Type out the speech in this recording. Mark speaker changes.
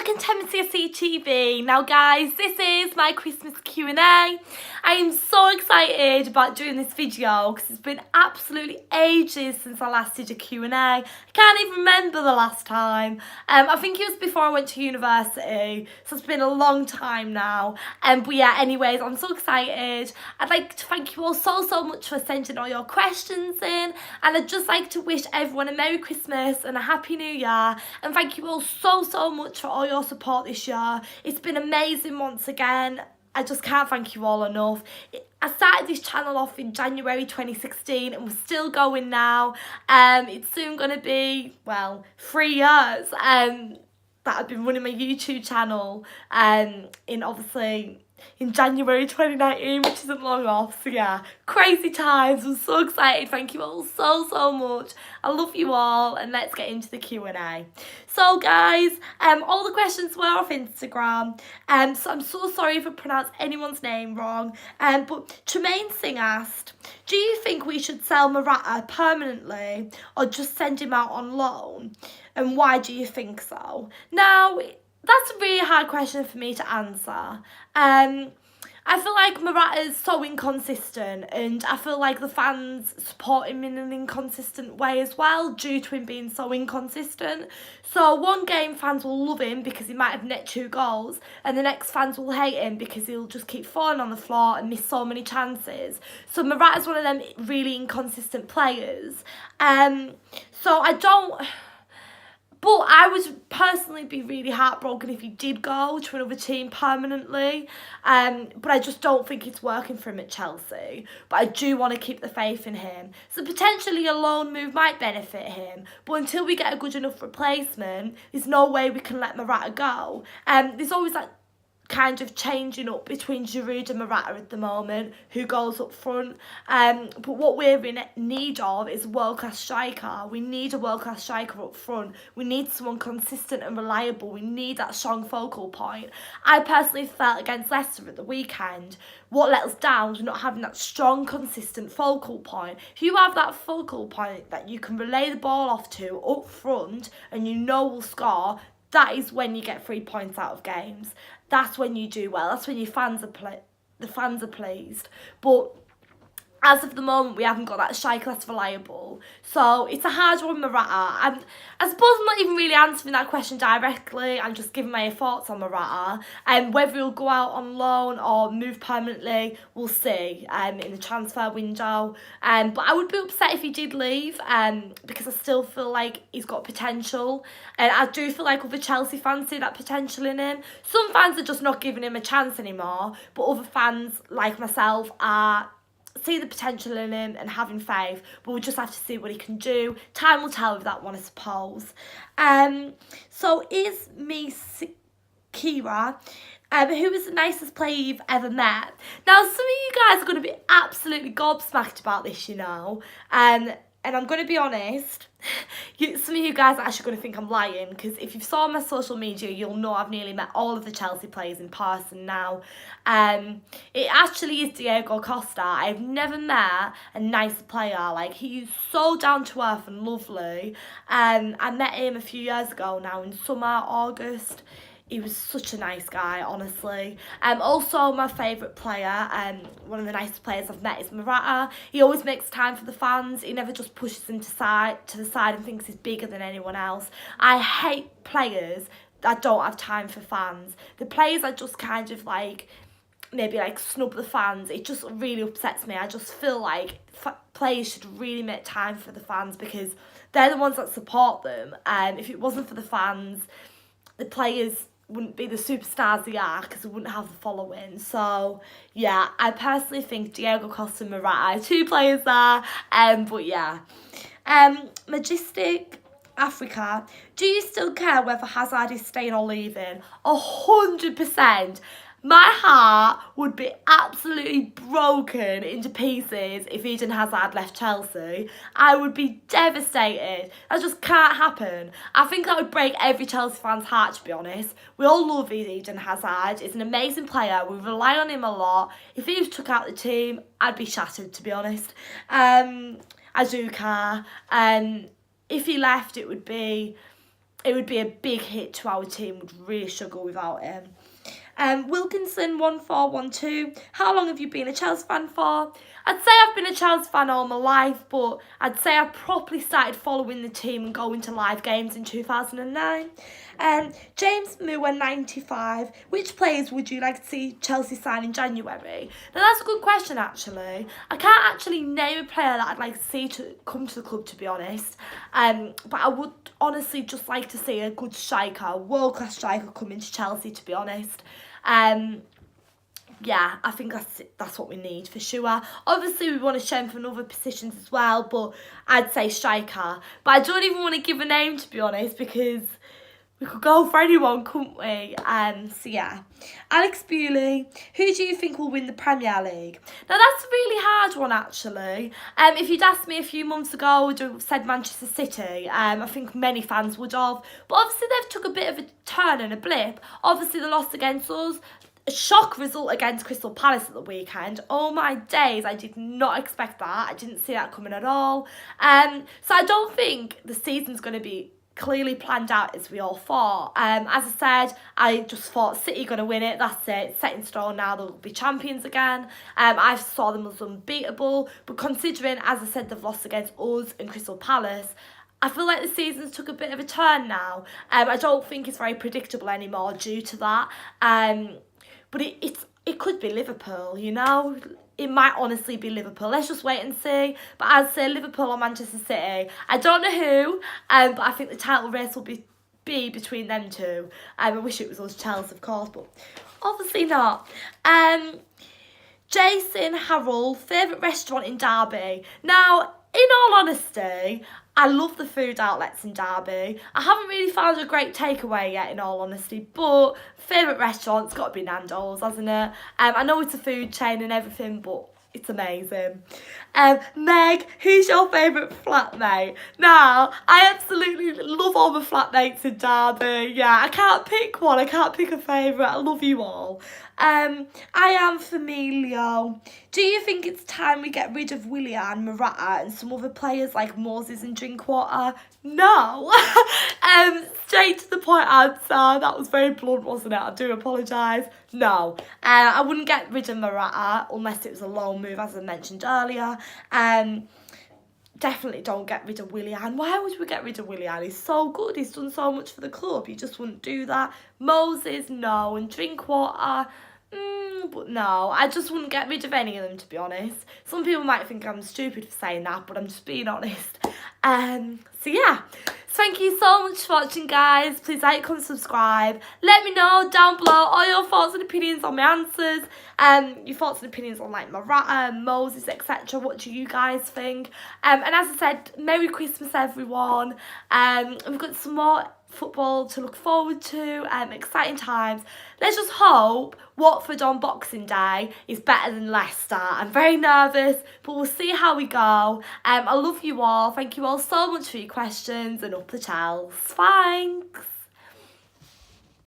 Speaker 1: welcome to MCSE TV. Now guys, this is my Christmas Q&A. I am so excited about doing this video because it's been absolutely ages since I last did a Q&A. I can't even remember the last time. I think it was before I went to university, so it's been a long time now. But yeah, anyways, I'm so excited. I'd like to thank you all so much for sending all your questions in, and I'd just like to wish everyone a Merry Christmas and a Happy New Year, and thank you all so much for all your support this year. It's been amazing once again. I just can't thank you all enough. I started this channel off in January 2016 and we're still going now. It's soon going to be, well, 3 years that I've been running my YouTube channel in January 2019, which isn't long off. So yeah, crazy times. I'm so excited. Thank you all so much. I love you all, and let's get into the Q&A. So guys, all the questions were off Instagram, so I'm so sorry if I pronounced anyone's name wrong, but Tremaine Singh asked, do you think we should sell Morata permanently or just send him out on loan, and why do you think so? Now, that's a really hard question for me to answer. I feel like Morata is so inconsistent, and I feel like the fans support him in an inconsistent way as well, due to him being so inconsistent. So one game fans will love him because he might have net 2 goals, and the next fans will hate him because he'll just keep falling on the floor and miss so many chances. So Morata's one of them really inconsistent players. But I would personally be really heartbroken if he did go to another team permanently. But I just don't think it's working for him at Chelsea. But I do want to keep the faith in him. So potentially a loan move might benefit him. But until we get a good enough replacement, there's no way we can let Morata go. There's always that kind of changing up between Giroud and Morata at the moment, who goes up front. But what we're in need of is a world-class striker. We need a world-class striker up front. We need someone consistent and reliable. We need that strong focal point. I personally felt against Leicester at the weekend, what let us down was not having that strong, consistent focal point. If you have that focal point that you can relay the ball off to up front and you know will score, that is when you get 3 points out of games. That's when you do well. That's when your fans are pleased. But as of the moment, we haven't got that striker that's reliable. So it's a hard one, Morata. And I suppose I'm not even really answering that question directly. I'm just giving my thoughts on Morata. And whether he'll go out on loan or move permanently, we'll see in the transfer window. But I would be upset if he did leave, because I still feel like he's got potential. And I do feel like other Chelsea fans see that potential in him. Some fans are just not giving him a chance anymore. But other fans, like myself, see the potential in him and having faith, but we'll just have to see what he can do. Time will tell with that one, I suppose. So is Kira, who is the nicest player you've ever met? Now, some of you guys are going to be absolutely gobsmacked about this, you know. And I'm going to be honest, some of you guys are actually going to think I'm lying, because if you saw my social media, you'll know I've nearly met all of the Chelsea players in person now. It actually is Diego Costa. I've never met a nicer player. Like, he's so down to earth and lovely. I met him a few years ago now in summer, August. He was such a nice guy, honestly. Also, my favourite player, one of the nicest players I've met is Morata. He always makes time for the fans. He never just pushes them to the side and thinks he's bigger than anyone else. I hate players that don't have time for fans. The players that just kind of like, maybe like snub the fans, it just really upsets me. I just feel like players should really make time for the fans, because they're the ones that support them. If it wasn't for the fans, the players wouldn't be the superstars they are, because they wouldn't have the following. So yeah, I personally think Diego Costa and Morata are 2 players there. But yeah, Majestic Africa, do you still care whether Hazard is staying or leaving? 100%. My heart would be absolutely broken into pieces if Eden Hazard left Chelsea. I would be devastated. That just can't happen. I think that would break every Chelsea fan's heart, to be honest. We all love Eden Hazard. He's an amazing player. We rely on him a lot. If he was took out the team, I'd be shattered, to be honest. I do care. If he left, it would be it would be a big hit to our team. Would really struggle without him. Wilkinson 1412. How long have you been a Chelsea fan for? I'd say I've been a Chelsea fan all my life, but I'd say I properly started following the team and going to live games in 2009. James Moore 95. Which players would you like to see Chelsea sign in January? Now that's a good question actually. I can't actually name a player that I'd like to see to come to the club, to be honest. But I would honestly just like to see a good striker, a world-class striker come into Chelsea, to be honest. Yeah, I think that's what we need for sure. Obviously, we want to strengthen other positions as well, but I'd say striker. But I don't even want to give a name, to be honest, because we could go for anyone, couldn't we? So yeah. Alex Bewley, who do you think will win the Premier League? Now that's a really hard one actually. If you'd asked me a few months ago, I would have said Manchester City. I think many fans would have. But obviously they've took a bit of a turn and a blip. Obviously they lost against us. A shock result against Crystal Palace at the weekend. Oh my days, I did not expect that. I didn't see that coming at all. So I don't think the season's going to be clearly planned out as we all thought. As I said, I just thought City going to win it. That's it. Set in stone now. They'll be champions again. I saw them as unbeatable. But considering, as I said, they've lost against us and Crystal Palace, I feel like the season's took a bit of a turn now. I don't think it's very predictable anymore due to that. But it could be Liverpool, you know. It might honestly be Liverpool. Let's just wait and see. But I'd say Liverpool or Manchester City. I don't know who, but I think the title race will be between them two. I wish it was us Chelsea, of course, but obviously not. Jason Harrell, favourite restaurant in Derby. Now, in all honesty, I love the food outlets in Derby. I haven't really found a great takeaway yet, in all honesty, but favourite restaurant's got to be Nando's, hasn't it? I know it's a food chain and everything, but it's amazing. Meg, who's your favourite flatmate? Now, I absolutely love all my flatmates in Derby. Yeah, I can't pick one. I can't pick a favourite. I love you all. I am Familio. Do you think it's time we get rid of Willian, Morata and some other players like Moses and Drinkwater? No. Straight to the point answer. That was very blunt, wasn't it? I do apologise. No. I wouldn't get rid of Morata unless it was a loan move, as I mentioned earlier. Definitely don't get rid of Willian. Why would we get rid of Willian? He's so good. He's done so much for the club. You just wouldn't do that. Moses, no. And Drinkwater, but no. I just wouldn't get rid of any of them, to be honest. Some people might think I'm stupid for saying that, but I'm just being honest. So yeah. Thank you so much for watching, guys. Please like, comment, subscribe. Let me know down below all your thoughts and opinions on my answers. Your thoughts and opinions on like Morata, Moses, etc. What do you guys think? And as I said, Merry Christmas, everyone. We've got some more football to look forward to. Exciting times. Let's just hope Watford on Boxing Day is better than Leicester. I'm very nervous, but we'll see how we go. I love you all. Thank you all so much for your questions, and up the Chels. Thanks.